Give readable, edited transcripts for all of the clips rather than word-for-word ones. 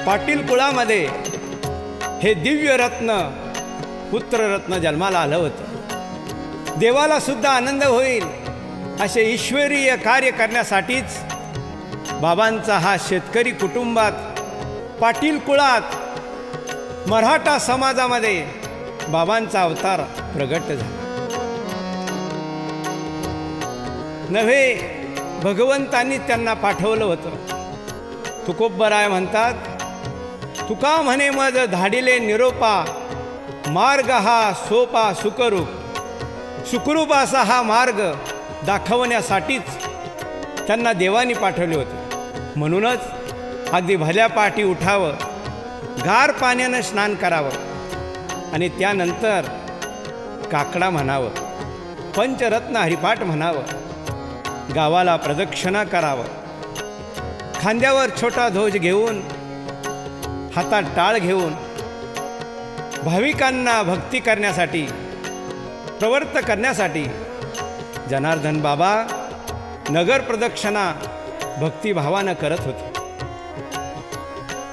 पाटील कुळामध्ये हे दिव्य रत्न पुत्ररत्न जन्माला आलं होतं। देवाला सुद्धा आनंद होईल असे ईश्वरीय कार्य करण्यासाठीच बाबांचा हा शेतकरी कुटुंबात पाटील कुळात मराठा समाजामध्ये बाबांचा अवतार प्रगट झाला। नव्हे, भगवंतांनी त्यांना पाठवलं होतं। तुकोबराय म्हणतात, तुका म्हणे मज धाडिले निरोपा, मार्ग हा सोपा सुखरूप। सुखरूप असा हा मार्ग दाखवण्यासाठीच त्यांना देवानी पाठवले होते। म्हणूनच अगदी भल्या पाठी उठावं, गार पाण्यानं स्नान करावं आणि त्यानंतर काकडा म्हणावं, पंचरत्न हरिपाठ म्हणावं, गावाला प्रदक्षिणा करावं, खांद्यावर छोटा ध्वज घेऊन हातात टाळ घेऊन भाविकांना भक्ती करण्यासाठी प्रवृत्त करण्यासाठी जनार्दन बाबा नगर प्रदक्षिणा भक्तिभावानं करत होते।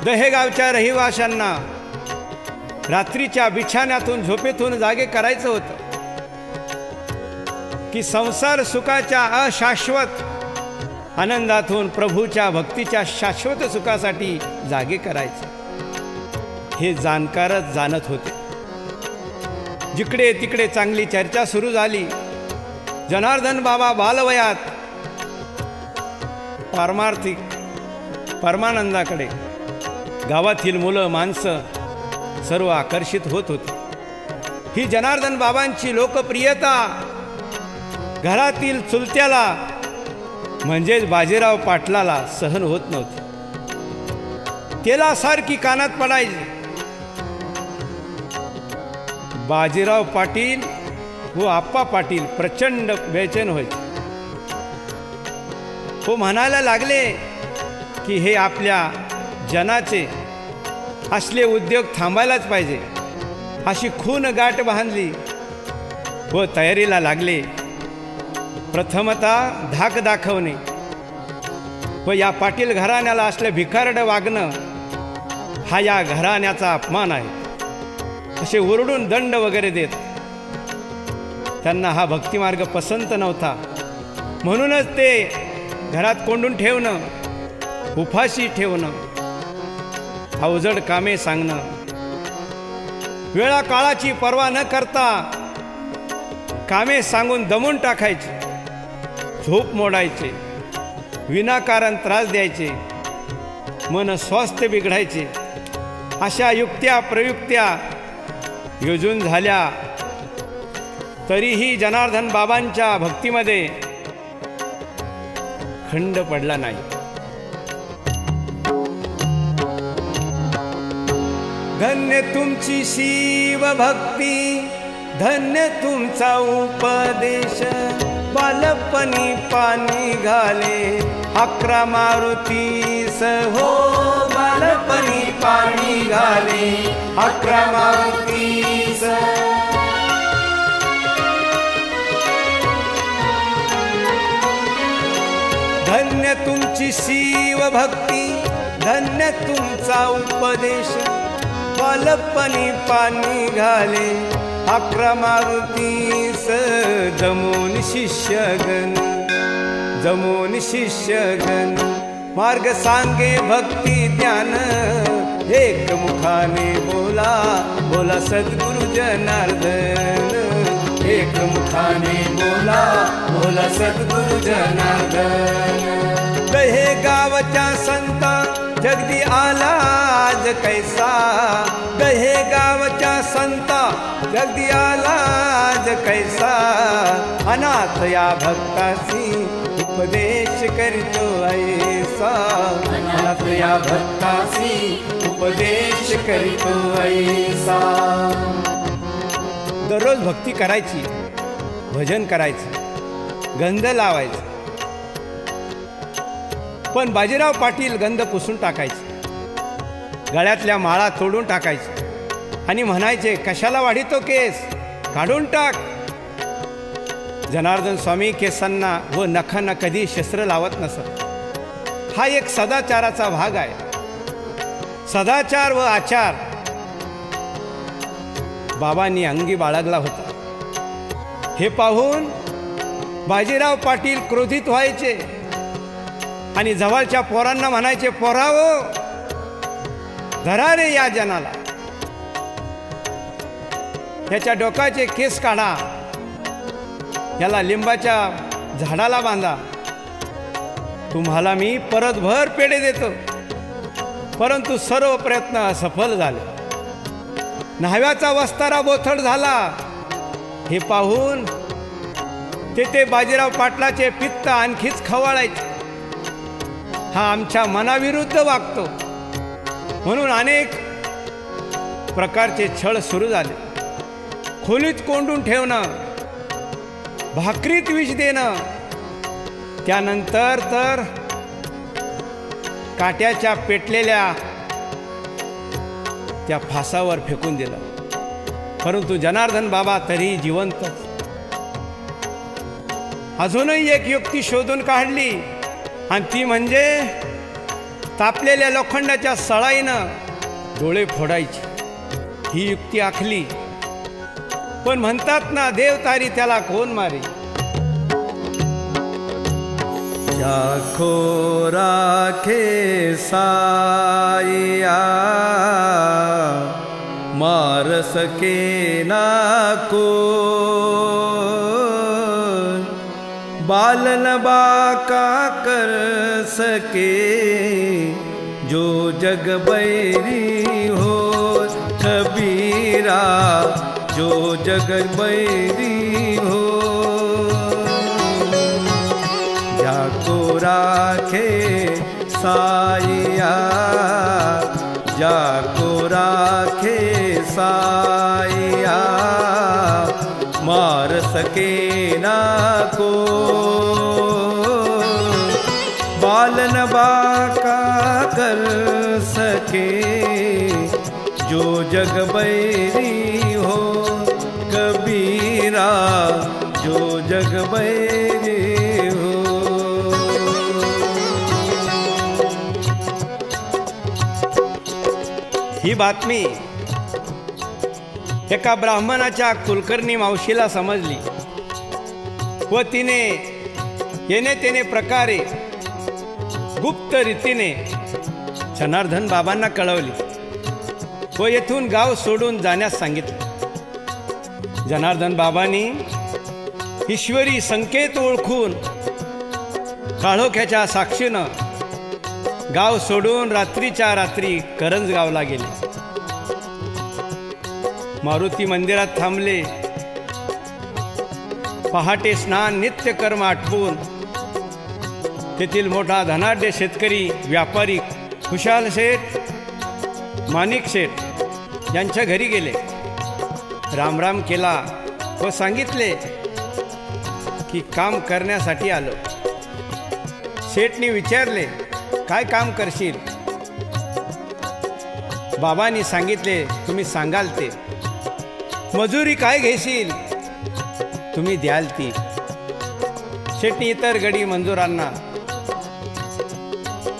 दहेगावच्या रहिवाशांना रात्रीच्या बिछाण्यातून झोपेतून जागे करायचं होतं की संसार सुखाच्या अशाश्वत आनंदातून प्रभूच्या भक्तीच्या शाश्वत सुखासाठी जागे करायचं हे जाणकारच जाणत होते। जिकडे तिकडे चांगली चर्चा सुरू झाली। जनार्दन बाबा बालवयात पारमार्थिक परमानंदाकडे गावातील मुलं माणसं सर्व आकर्षित होत होती। ही जनार्दन बाबांची लोकप्रियता घरातील चुलत्याला म्हणजेच बाजीराव पाटलाला सहन होत नव्हती। तेलासारखी कानात पडायची। बाजीराव पाटील व आप्पा पाटील प्रचंड बेचैन व्हायचे। हो म्हणायला लागले की हे आपल्या जनाचे असले उद्योग थांबायलाच पाहिजे। अशी खून गाठ बांधली व तयारीला लागले। प्रथमतः धाक दाखवणे व या पाटील घराण्याला असले भिकारड वागणं हा या घराण्याचा अपमान आहे असे ओरडून दंड वगैरे देत। त्यांना हा भक्तिमार्ग पसंत नव्हता, म्हणूनच ते घरात कोंडून ठेवणं, उपाशी ठेवणं, अवजड कामे सांगणं, वेळा काळाची पर्वा न करता कामे सांगून दमून टाकायचे, झोप मोडायचे, विनाकारण त्रास द्यायचे, मन स्वास्थ्य बिघडायचे, अशा युक्त्या प्रयुक्त्या योजून झाल्या तरीही जनार्दन बाबांच्या भक्तीमध्ये खंड पडला नाही। धन्य तुमची शिव भक्ती, धन्य तुमचा उपदेश, बालपणी पाणी घाले 11 मारुतीस हो, बालपणी पाणी घाले 11 मारुतीस। धन्य तुमची शिव भक्ती, धन्य तुमचा उपदेश, बालपणी पाणी घाले 11 मारुतीस। जमून शिष्यगण, जमून शिष्यगण, मार्ग सांगे भक्ती ज्ञान, एक मुखाने बोला बोला सद्गुरु जनार्दन, एक मुखाने बोला बोला सद्गुरु जनार्दन। दहे गावच्या संता जगदी आला आज कैसा, दहे गावच्या संता जगदी आला आज कैसा, अनाथ या भक्तासी उपदेश करतो ऐसा, अनाथ या भक्तासी उपदेश करतो ऐसा। दररोज भक्ती करायची, भजन करायचं, गंध लावायचं, पण बाजीराव पाटील गंध पुसून टाकायचे, गळ्यातल्या माळा तोडून टाकायचे आणि म्हणायचे, कशाला वाढीतो केस, काढून टाक। जनार्दन स्वामी केसांना व नखांना कधी शस्त्र लावत नसत। हा एक सदाचाराचा भाग आहे। सदाचार व आचार बाबांनी अंगी बाळगला होता. हे पाहून बाजीराव पाटील क्रोधित व्हायचे आणि जवळच्या पोरांना म्हणायचे, पोरावो धरा रे या जनाला, याच्या डोक्याचे केस काढा, याला लिंबाच्या झाडाला बांधा, तुम्हाला मी परतभर पेढे देतो. परंतु सर्व प्रयत्न असफल झाले. न्हाव्याचा वस्तारा बोथट झाला. हे पाहून ते बाजीराव पाटलाचे पित्त आणखीच खवळायचे. हा आमच्या मनाविरुद्ध वागतो म्हणून अनेक प्रकारचे छळ सुरू झाले. खोलीत कोंडून ठेवणं, भाकरीत विष देणं, त्यानंतर तर काट्याच्या पेटलेल्या त्या फासावर फेकून दिलं. परंतु जनार्दन बाबा तरी जिवंत. अजूनही एक युक्ती शोधून काढली आणि ती म्हणजे तापलेल्या लोखंडाच्या सळाईनं डोळे फोडायची. ही युक्ती आखली, पण म्हणतात ना, देव तारी त्याला कोण मारी. जाखो राखे साया मार सके ना को, बालन बाका कर सके जो जग बैरी हो. कबीरा जो जग बैरी हो, जाको राखे साया, जाको राखे साया मार सके ना को, बालन बाका कर सके जो जग बैरी हो. कबीरा जो जग बैरी हो. ही बातमी एका ब्राह्मणाच्या कुलकर्णी मावशीला समजली व तिने येणे तेने प्रकारे गुप्त रीतीने जनार्दन बाबांना कळवली व येथून गाव सोडून जाण्यास सांगितले. जनार्दन बाबांनी ईश्वरी संकेत ओळखून काळोख्याच्या साक्षीनं गाव सोडून रात्रीच्या रात्री करंजगावला गेले. मारुती मंदिरात थांबले. पहाटे स्नान नित्यकर्म आटपून तेथील मोठा धनाढ्य शेतकरी व्यापारी खुशाल शेठ, माणिक शेठ यांच्या घरी गेले. रामराम केला व सांगितले की काम करण्यासाठी आलो. शेठनी विचारले, काय काम करशील? बाबांनी सांगितले, तुम्ही सांगाल ते. मजुरी काय घेशील? तुम्ही द्याल ती. शेठनी इतर गडी मंजुरांना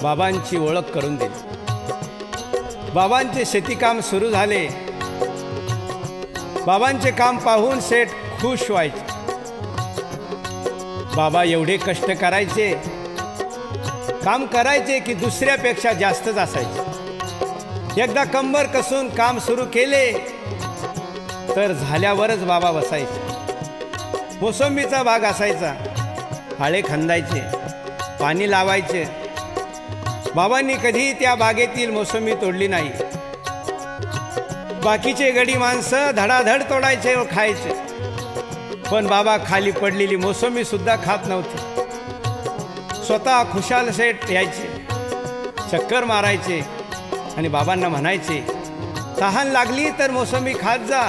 बाबांची ओळख करून दिली. बाबांचे शेतीकाम सुरू झाले. बाबांचे काम पाहून शेठ खुश व्हायचे. बाबा एवढे कष्ट करायचे, काम करायचे की दुसऱ्यापेक्षा जास्तच असायचे. एकदा कंबर कसून काम सुरू केले तर झाल्यावरच बाबा बसायचे. मोसंबीचा बाग असायचा. हाळे खंदायचे, पाणी लावायचे. बाबांनी कधी त्या बागेतील मोसंबी तोडली नाही. बाकीचे गडी माणसं धडाधड तोडायचे व खायचे, पण बाबा खाली पडलेली मोसंबी सुद्धा खात नव्हते. स्वतः खुशाल शेठ यायचे, चक्कर मारायचे आणि बाबांना म्हणायचे, तहान लागली तर मोसंबी खात जा.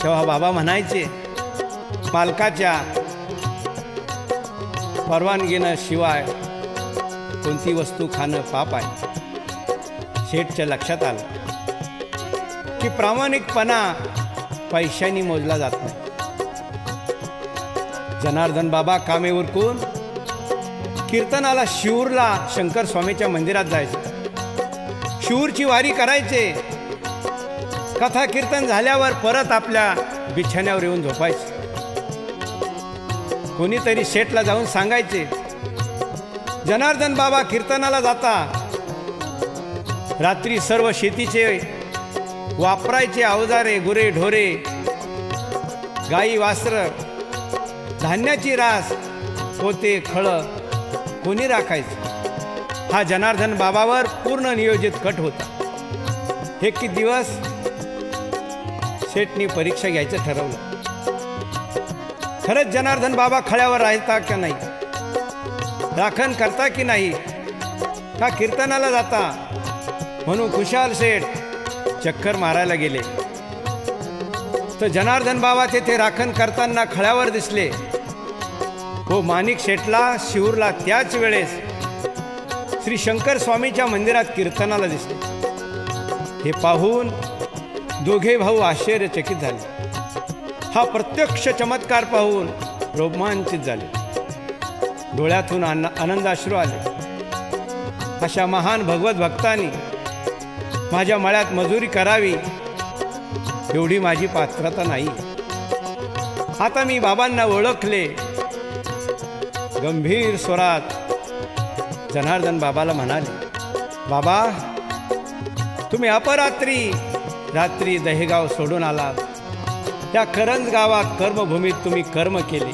तेव्हा बाबा म्हणायचे, मालकाच्या परवानगीनं शिवाय कोणती वस्तू खाणं पाप आहे. शेठच्या लक्षात आलं की प्रामाणिकपणा पैशांनी मोजला जात नाही. जनार्दन बाबा कामे उरकून कीर्तनाला शिऊरला शंकर स्वामीच्या मंदिरात जायचे. शिवूरची वारी करायचे. कथा कीर्तन झाल्यावर परत आपल्या बिछाण्यावर येऊन झोपायचे. कोणीतरी शेठला जाऊन सांगायचे, जनार्दन बाबा कीर्तनाला जाता. रात्री सर्व शेतीचे वापरायचे अवजारे, गुरे ढोरे, गाई वासर, धान्याची रास, पोते खळ कोणी राखायचं. हा जनार्दन बाबावर पूर्ण नियोजित कट होता. एक दिवस शेठनी परीक्षा घ्यायचं ठरवलं. खरंच जनार्दन बाबा खळ्यावर राहता की नाही, राखण करता की नाही, का कीर्तनाला जाता, म्हणून खुशाल शेठ चक्कर मारायला गेले. तर जनार्दन बाबा तेथे राखण करताना खळ्यावर दिसले. हो माणिक शेठला शिवूरला त्याच वेळेस श्री शंकर स्वामीच्या मंदिरात कीर्तनाला दिसले. हे पाहून दोघे भाऊ आश्चर्यचकित झाले. हा प्रत्यक्ष चमत्कार पाहून रोमांचित झाले. डोळ्यातून आनंदाश्रू आले. अशा महान भगवत भक्तांनी माझ्या मळ्यात मजुरी करावी एवढी माझी पात्रता नाही. आता मी बाबांना ओळखले. गंभीर स्वरात जनार्दन बाबाला म्हणाले, बाबा तुम्ही अपरात्री रात्री दहेगाव सोडून आलात. त्या करंज गावात कर्मभूमीत तुम्ही कर्म केले.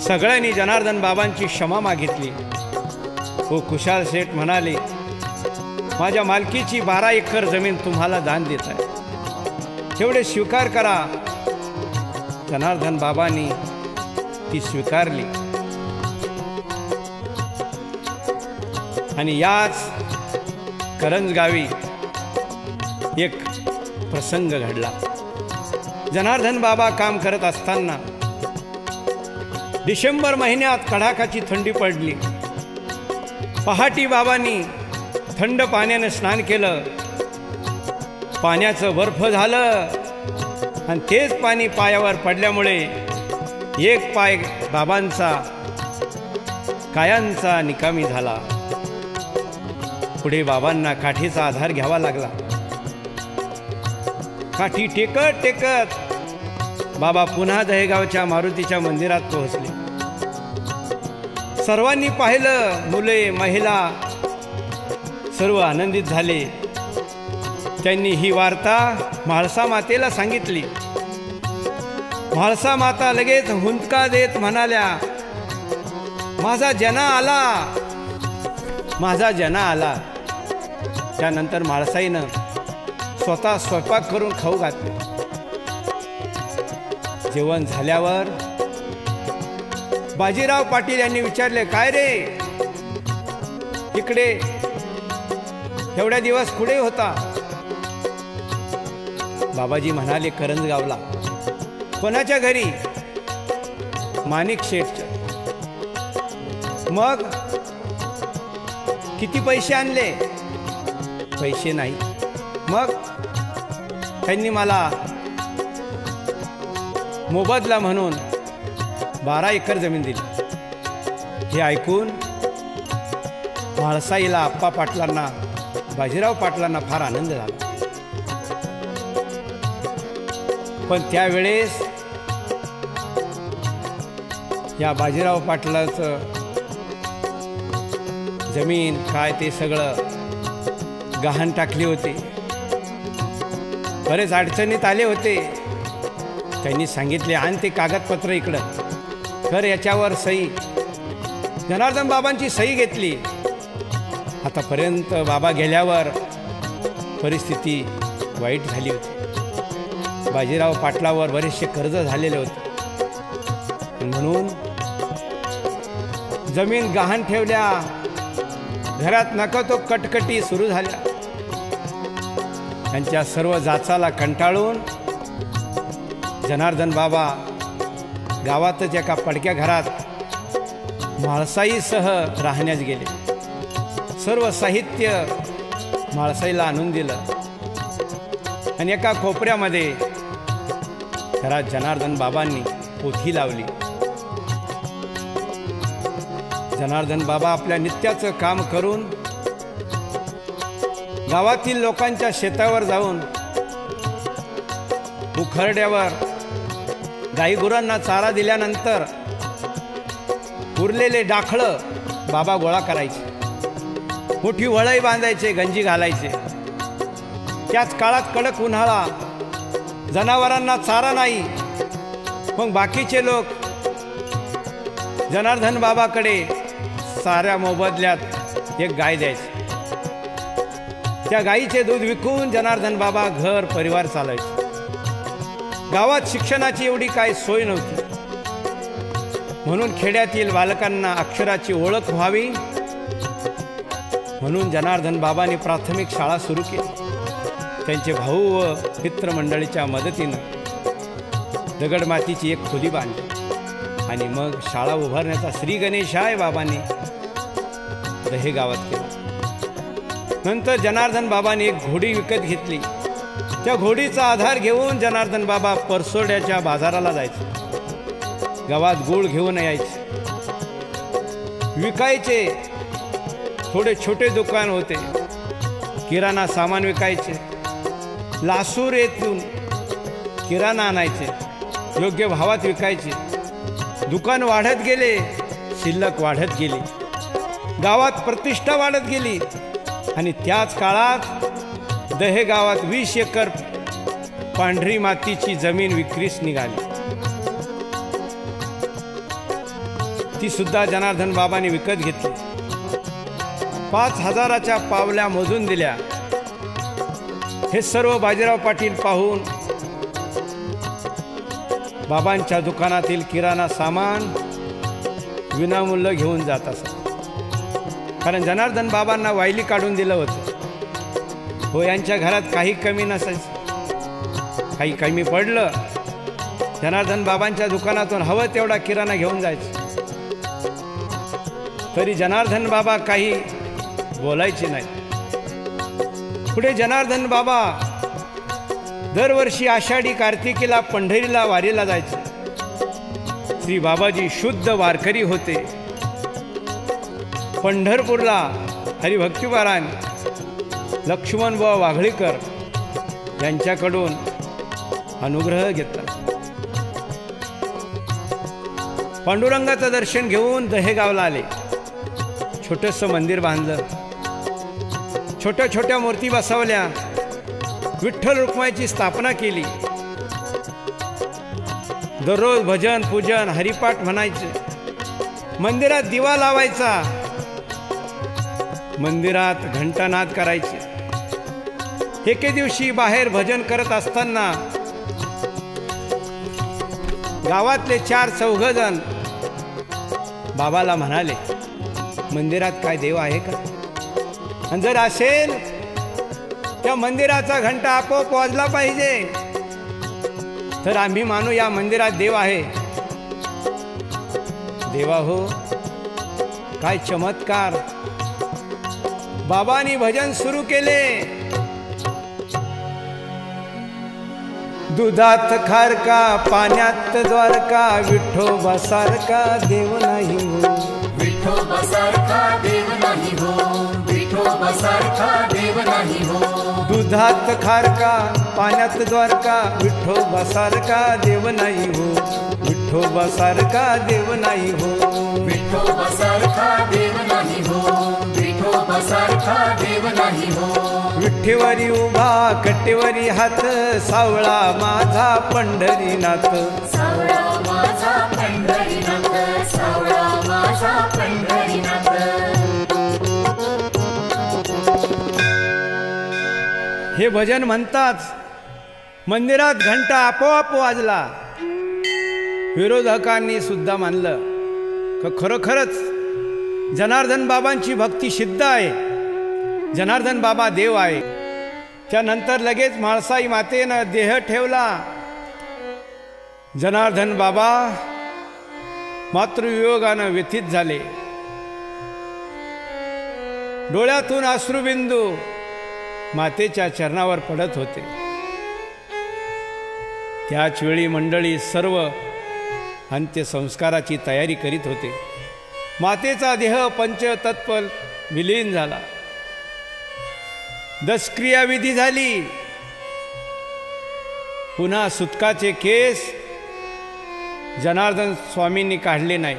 सगळ्यांनी जनार्दन बाबांची क्षमा मागितली. हो खुशाल शेठ म्हणाले, माझ्या मालकीची 12 एकर जमीन तुम्हाला दान देत आहे, तेवढे स्वीकार करा. जनार्दन बाबांनी ती स्वीकारली. आणि याच करंज गावी एक प्रसंग घडला. जनार्दन बाबा काम करत असताना डिसेंबर महिन्यात कडाकाची थंडी पडली. पहाटी बाबांनी थंड पाण्याने स्नान केलं. पाण्याचं बर्फ झालं आणि तेच पाणी पायावर पडल्यामुळे एक पाय बाबांचा कायांचा निकामी झाला. पुढे बाबांना काठीचा आधार घ्यावा लागला. काठी टेकत टेकत बाबा पुन्हा दहेगावच्या मारुतीच्या मंदिरात पोहोचले. सर्वांनी पाहिलं. मुले महिला सर्व आनंदित झाले. त्यांनी ही वार्ता म्हाळसा मातेला सांगितली. म्हाळसा माता लगेच हुंदका देत म्हणाल्या, माझा जना आला, माझा जना आला. त्यानंतर म्हाळसाईनं स्वतः स्वयंपाक करून खाऊ घातले. जेवण झाल्यावर बाजीराव पाटील यांनी विचारले, काय रे इकडे एवढ्या दिवस कुठे होता? बाबाजी म्हणाले, करंजगावला. कोणाच्या घरी? माणिक शेठच्या. मग किती पैसे आणले? पैसे नाही. मग त्यांनी मला मोबदला म्हणून 12 एकर जमीन दिली. हे ऐकून म्हाळसाईला, आप्पा पाटलांना, बाजीराव पाटलांना फार आनंद झाला. पण त्यावेळेस या बाजीराव पाटलाचं जमीन काय ते सगळं गहाण टाकली होती. बरेच अडचणीत आले होते. त्यांनी सांगितले, आण ते कागदपत्र इकडं कर, याच्यावर सही. जनार्दन बाबांची सही घेतली. आतापर्यंत बाबा गेल्यावर परिस्थिती वाईट झाली होती. बाजीराव पाटलावर बरेचसे कर्ज झालेले होते. म्हणून जमीन गहाण ठेवल्या. घरात नका तो कटकटी सुरू झाल्या. त्यांच्या सर्व जाचाला कंटाळून जनार्दन बाबा गावातच एका पडक्या घरात म्हाळसाईसह राहण्यास गेले. सर्व साहित्य म्हाळसाईला आणून दिलं आणि एका कोपऱ्यामध्ये घरात जनार्दन बाबांनी पोथी लावली. जनार्दन बाबा आपल्या नित्याचं काम करून गावातील लोकांच्या शेतावर जाऊन उखरड्यावर गाईगुरांना चारा दिल्यानंतर उरलेले डाखळं बाबा गोळा करायचे, मोठी वळई बांधायचे, गंजी घालायचे. त्याच काळात कडक उन्हाळा, जनावरांना चारा नाही. मग बाकीचे लोक जनार्दन बाबाकडे साऱ्या मोबदल्यात एक गाय द्यायची. त्या गाईचे दूध विकून जनार्दन बाबा घर परिवार चालायचे. गावात शिक्षणाची एवढी काय सोय नव्हती, म्हणून खेड्यातील बालकांना अक्षराची ओळख व्हावी म्हणून जनार्दन बाबांनी प्राथमिक शाळा सुरू केली. त्यांचे भाऊ व मित्रमंडळीच्या मदतीनं दगडमातीची एक खोली बांधली आणि मग शाळा उभारण्याचा श्री गणेशाय बाबांनी दहे गावात केला. नंतर जनार्दन बाबांनी एक घोडी विकत घेतली. त्या घोडीचा आधार घेऊन जनार्दन बाबा परसोड्याच्या बाजाराला जायचे. गावात गूळ घेऊन यायचे, विकायचे. थोडे छोटे दुकान होते, किराणा सामान विकायचे. लासूर येथून किराणा आणायचे, योग्य भावात विकायचे. दुकान वाढत गेले, शिल्लक वाढत गेली, गावात प्रतिष्ठा वाढत गेली. आणि त्याच काळात दहे गावात 20 एकर पांढरी मातीची जमीन विक्रीस निघाली. ती सुद्धा जनार्दन बाबांनी विकत घेतली. 5,000च्या पावल्या मोजून दिल्या. हे सर्व बाजीराव पाटील पाहून बाबांच्या दुकानातील किराणा सामान विनामूल्य घेऊन जात असत. कारण जनार्दन बाबांना वायली काढून दिलं होतं. हो, यांच्या घरात काही कमी नसायचं. काही कमी पडलं, जनार्दन बाबांच्या दुकानातून हवं तेवढा किराणा घेऊन जायचं. तरी जनार्दन बाबा काही बोलायचे नाही. पुढे जनार्दन बाबा दरवर्षी आषाढी कार्तिकीला पंढरीला वारीला जायचे. श्री बाबाजी शुद्ध वारकरी होते. पंढरपूरला हरिभक्तिपरायण लक्ष्मणबुवा वाघळीकर यांच्याकडून अनुग्रह घेतला. पांडुरंगाचं दर्शन घेऊन दहेगावला आले. छोटंसं मंदिर बांधलं, छोट्या छोट्या मूर्ती बसवल्या, विठ्ठल रुक्माईची स्थापना केली. दररोज भजन पूजन हरिपाठ म्हणायचे. मंदिरात दिवा लावायचा, मंदिरात घंटानाद करायचे. एके दिवशी बाहेर भजन करत असताना गावातले 4-4 जण बाबाला म्हणाले, मंदिरात काय देव आहे का? आणि जर असेल त्या मंदिराचा घंटा आपोआप वाजला पाहिजे, तर आम्ही मानू या मंदिरात देव आहे. देवा हो, काय चमत्कार! बाबांनी भजन सुरू केले. दुधात खारका, पाण्यात द्वारका, विठोबासारखा देव नाही हो. विठोबासारखा देव नाही हो. विठोबासारखा देव नाही हो. दुधात खारका, पाण्यात द्वारका, विठोबासारखा देव नाही हो. विठोबासारखा देव नाही हो. विठोबासारखा देव नाही हो. विठोबासारखा देव नाही हो. विठ्ठेवरी उभा, कट्टेवरी हात, सावळा माझा पंढरीनाथ. सावळा माझा पंढरीनाथ. सावळा माझा पंढरीनाथ. हे भजन म्हणताच मंदिरात घंटा आपोआप वाजला. विरोधकांनी सुद्धा मानलं की खरोखरच जनार्दन बाबांची भक्ती सिद्ध आहे, जनार्दन बाबा देव आहे. त्यानंतर लगेच म्हाळसाई मातेनं देह ठेवला. जनार्दन बाबा मातृवियोगानं व्यथित झाले. डोळ्यातून अश्रुबिंदू मातेच्या चरणावर पडत होते. त्याच वेळी मंडळी सर्व अंत्यसंस्काराची तयारी करीत होते. मातेचा देह पंचतत्व विलीन झाला. दशक्रिया विधी झाली. पुन्हा सुतकाचे केस जनार्दन स्वामींनी काढले नाही.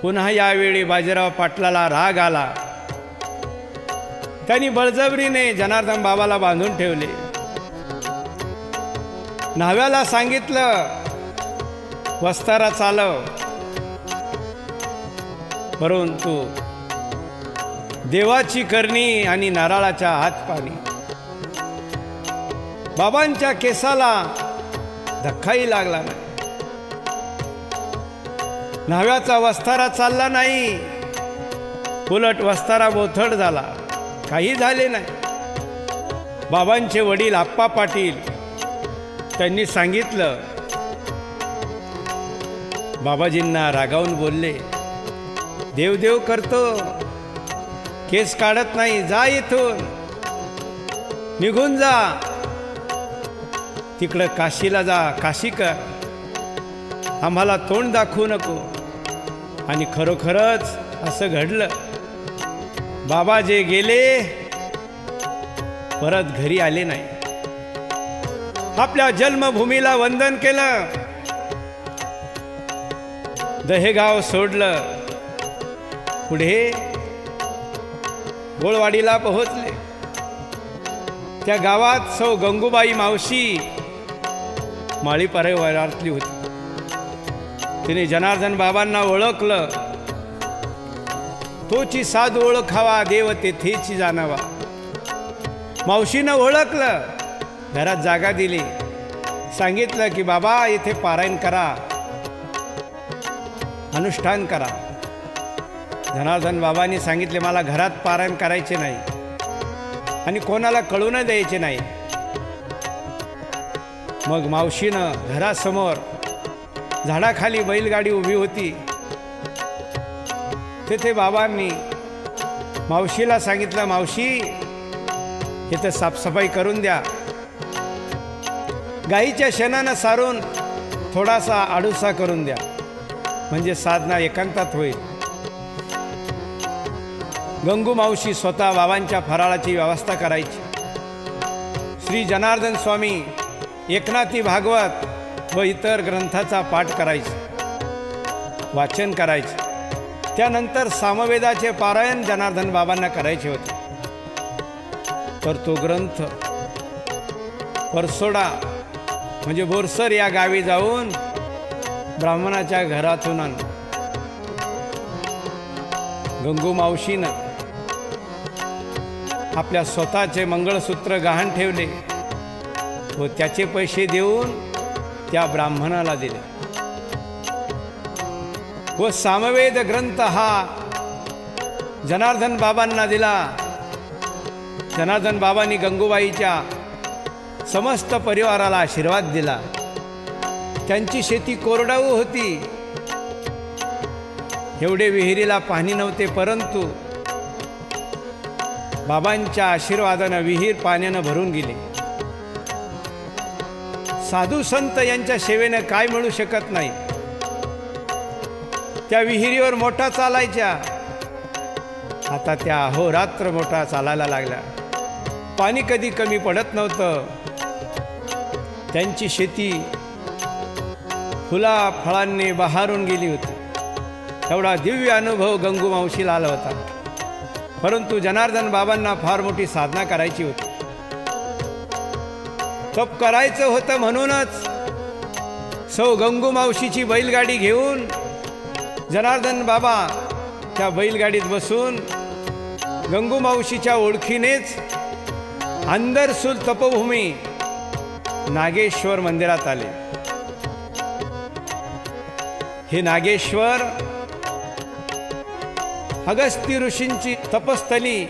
पुन्हा यावेळी बाजीराव पाटलाला राग आला. त्यांनी बळजबरीने जनार्दन बाबाला बांधून ठेवले. न्हाव्याला सांगितलं वस्तारा चालव, परंतु देवाची करणी आणि नारळाच्या हात पाणी. बाबांच्या केसाला धक्काही लागला नाही. न्हाव्याचा वस्तारा चालला नाही, उलट वस्तारा बोथड झाला. काही झाले नाही. बाबांचे वडील आप्पा पाटील त्यांनी सांगितलं. बाबाजींना रागावून बोलले, देवदेव करतो, केस काढत नाही, जा इथून, निघून जा, तिकडं काशीला जा, काशी कर, आम्हाला तोंड दाखवू नको. आणि खरोखरच असं घडलं. बाबा जे गेले परत घरी आले नाही. आपल्या जन्मभूमीला वंदन केलं, दहेगाव सोडलं, पुढे गोळवाडीला पोहोचले. त्या गावात सौ गंगूबाई मावशी माळी परिवारातली होती. तिने जनार्दन बाबांना ओळखलं. तोची साधू ओळखावा, देव तेथेची जाणावा. मावशीनं ओळखलं, घरात जागा दिली, सांगितलं की बाबा इथे पारायण करा, अनुष्ठान करा. जनार्दन बाबांनी सांगितले, मला घरात पारायण करायचे नाही आणि कोणाला कळू न द्यायचे नाही. मग मावशीनं घरासमोर झाडाखाली बैलगाडी उभी होती. तेथे बाबांनी मावशीला सांगितलं, मावशी इथं साफसफाई करून द्या, गाईच्या शेणानं सारून थोडासा आडूसा करून द्या, म्हणजे साधना एकांतात होईल. गंगू मावशी स्वतः बाबांच्या फराळाची व्यवस्था करायची. श्री जनार्दन स्वामी, एकनाथी भागवत व इतर ग्रंथाचा पाठ करायचे, वाचन करायचे. त्यानंतर सामवेदाचे पारायण जनार्दन बाबांना करायचे होते. तर तो ग्रंथ परसोडा म्हणजे बोरसर या गावी जाऊन ब्राह्मणाच्या घरातून आण. गंगू मावशीनं आपल्या स्वतःचे मंगळसूत्र गहाण ठेवले व त्याचे पैसे देऊन त्या ब्राह्मणाला दिले. व सामवेद ग्रंथ हा जनार्दन बाबांना दिला. जनार्दन बाबांनी गंगूबाईच्या समस्त परिवाराला आशीर्वाद दिला. त्यांची शेती कोरडाऊ होती, एवढे विहिरीला पाणी नव्हते, परंतु बाबांच्या आशीर्वादानं विहीर पाण्यानं भरून गेले. साधू संत यांच्या सेवेनं काय मिळू शकत नाही. त्या विहिरीवर मोठा चालायच्या, आता त्या अहोरात्र मोठा चालायला लागल्या. पाणी कधी कमी पडत नव्हतं. त्यांची शेती फुला फळांनी बहारून गेली होती. एवढा दिव्य अनुभव गंगू मावशीला आला होता. परंतु जनार्दन बाबांना फार मोठी साधना करायची होती. तप करायचं होतं, म्हणूनच सौ गंगू मावशीची बैलगाडी घेऊन जनार्दन बाबा त्या बैलगाडीत बसून गंगू मावशीच्या ओळखीनेच अंदरसूल तपोभूमी नागेश्वर मंदिरात आले. हे नागेश्वर अगस्ती ऋषींची तपस्थली,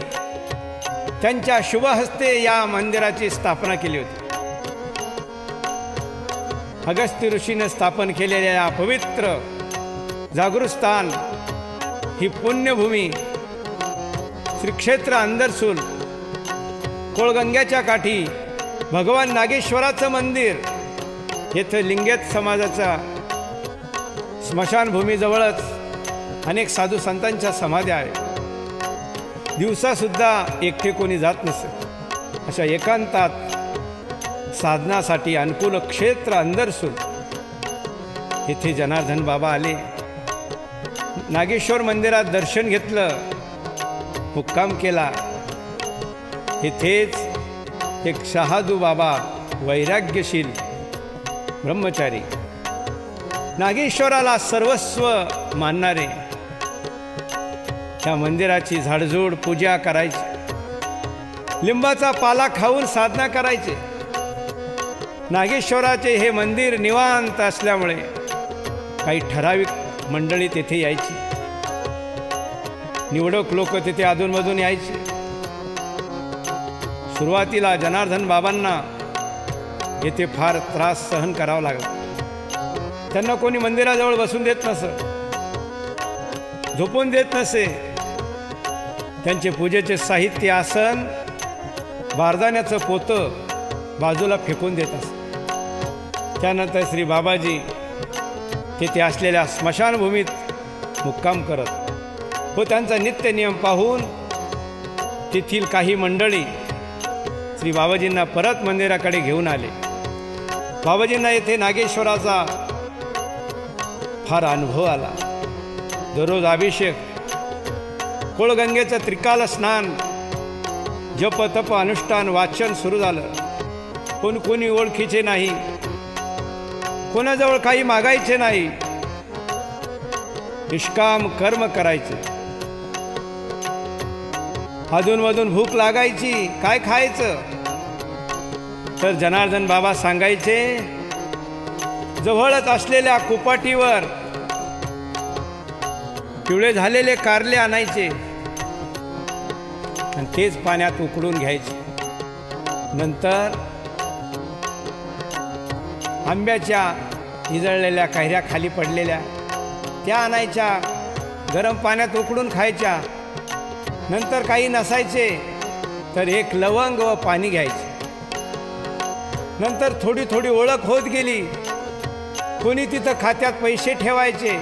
त्यांच्या शुभ हस्ते या मंदिराची स्थापना केली होती. अगस्ती ऋषीने स्थापन केलेल्या या पवित्र जागृतस्थान ही पुण्यभूमी श्री क्षेत्र अंदरसूल कोळगंग्याच्या काठी भगवान नागेश्वराचं मंदिर. येथे लिंगेत समाजाचा स्मशानभूमीजवळच अनेक साधू संतांच्या समाध्या आहेत. दिवसासुद्धा एकटे कोणी जात नसे. अशा एकांतात साधनासाठी अनुकूल क्षेत्र अंदरसून इथे जनार्दन बाबा आले. नागेश्वर मंदिरात दर्शन घेतलं, मुक्काम केला. इथेच एक शहादू बाबा वैराग्यशील ब्रह्मचारी, नागेश्वराला सर्वस्व मानणारे, त्या मंदिराची झाडझूड पूजा करायची, लिंबाचा पाला खाऊन साधना करायचे. नागेश्वराचे हे मंदिर निवांत असल्यामुळे काही ठराविक मंडळी तेथे यायची. निवडक लोक तेथे अधूनमधून यायचे. सुरुवातीला जनार्दन बाबांना येथे फार त्रास सहन करावा लागला. त्यांना कोणी मंदिराजवळ बसून देत नसे, झोपून देत नसे. त्यांचे पूजेचे साहित्य, आसन, बारदाण्याचं पोतं बाजूला फेकून देत असे. त्यानंतर श्री बाबाजी तेथे असलेल्या स्मशानभूमीत मुक्काम करत व त्यांचा नित्य नियम पाहून तेथील काही मंडळी श्री बाबाजींना परत मंदिराकडे घेऊन आले. बाबाजींना येथे नागेश्वराचा फार अनुभव आला. दररोज अभिषेक, कोळगंगेचं त्रिकाल स्नान, जप तप अनुष्ठान वाचन सुरू झालं. कोणी ओळखीचे नाही, कोणाजवळ काही मागायचे नाही, निष्काम कर्म करायचे. अधूनमधून भूक लागायची, काय खायचं? तर जनार्दन बाबा सांगायचे, जवळच असलेल्या कुपाटीवर पिवळे झालेले कारले आणायचे आणि तेच पाण्यात उकळून घ्यायचे. नंतर आंब्याच्या इजळलेल्या कैऱ्या खाली पडलेल्या त्या आणायच्या, गरम पाण्यात उकळून खायच्या. नंतर काही नसायचे तर एक लवंग व पाणी घ्यायचे. नंतर थोडी थोडी ओळख होत गेली. कोणी तिथं खात्यात पैसे ठेवायचे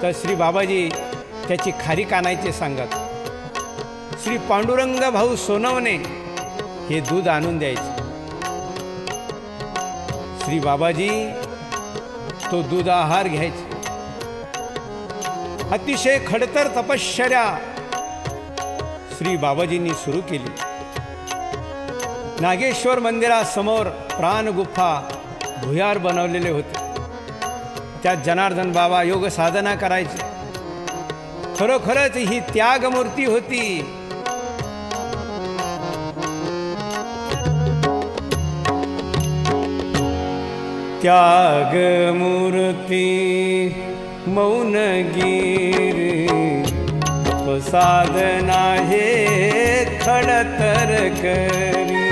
तर श्री बाबाजी त्याची खारीक आणायचे सांगत. श्री पांडुरंग भाऊ सोनवणे हे दूध आणून द्यायचे. श्री बाबाजी तो दूध आहार घ्यायचे. अतिशय खडतर तपश्चर्या श्री बाबाजींनी सुरू केली. नागेश्वर मंदिरासमोर प्राणगुफा भुयार बनवलेले होते. त्यात जनार्दन बाबा योग साधना करायचे. खरोखरच ही त्यागमूर्ती होती. त्यागमूर्ती मौनगिरी, साधना हे खडतर करी.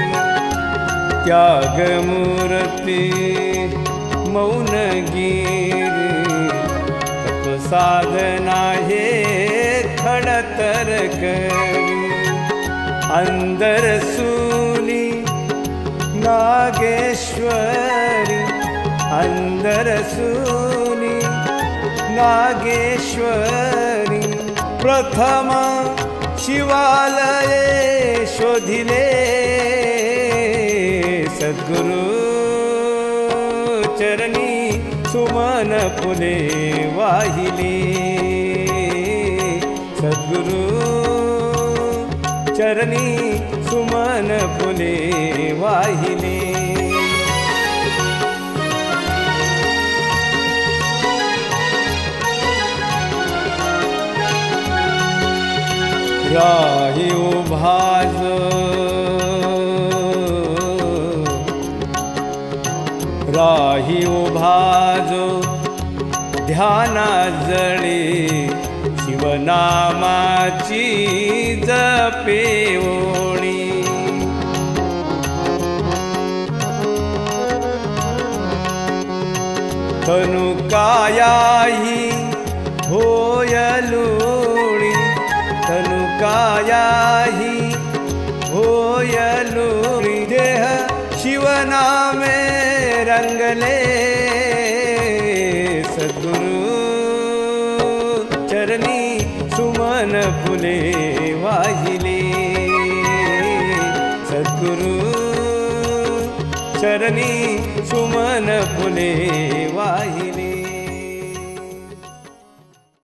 त्यागमूर्ती मौनगिरी, साधना हे खडतर करी. अंदर सूली नागेश्वरी, अंदर सूली नागेश्वरी. प्रथम शिवालये शोधिले, सद्गुरु चरणी सुमन फुले वाहिले. सद्गुरु चरणी सुमन फुले वाहिले. राही उभाज राही उभाजो ध्याना जळे, शिवनामाची जपे ओळी. तनु कायाही होयलुळी, तनु कायाही होयलुळी. देह शिवनामे रंगले, सद्गुरु चरणी सुमन फुले वाही. सद्गुरु चरणी सुमन फुले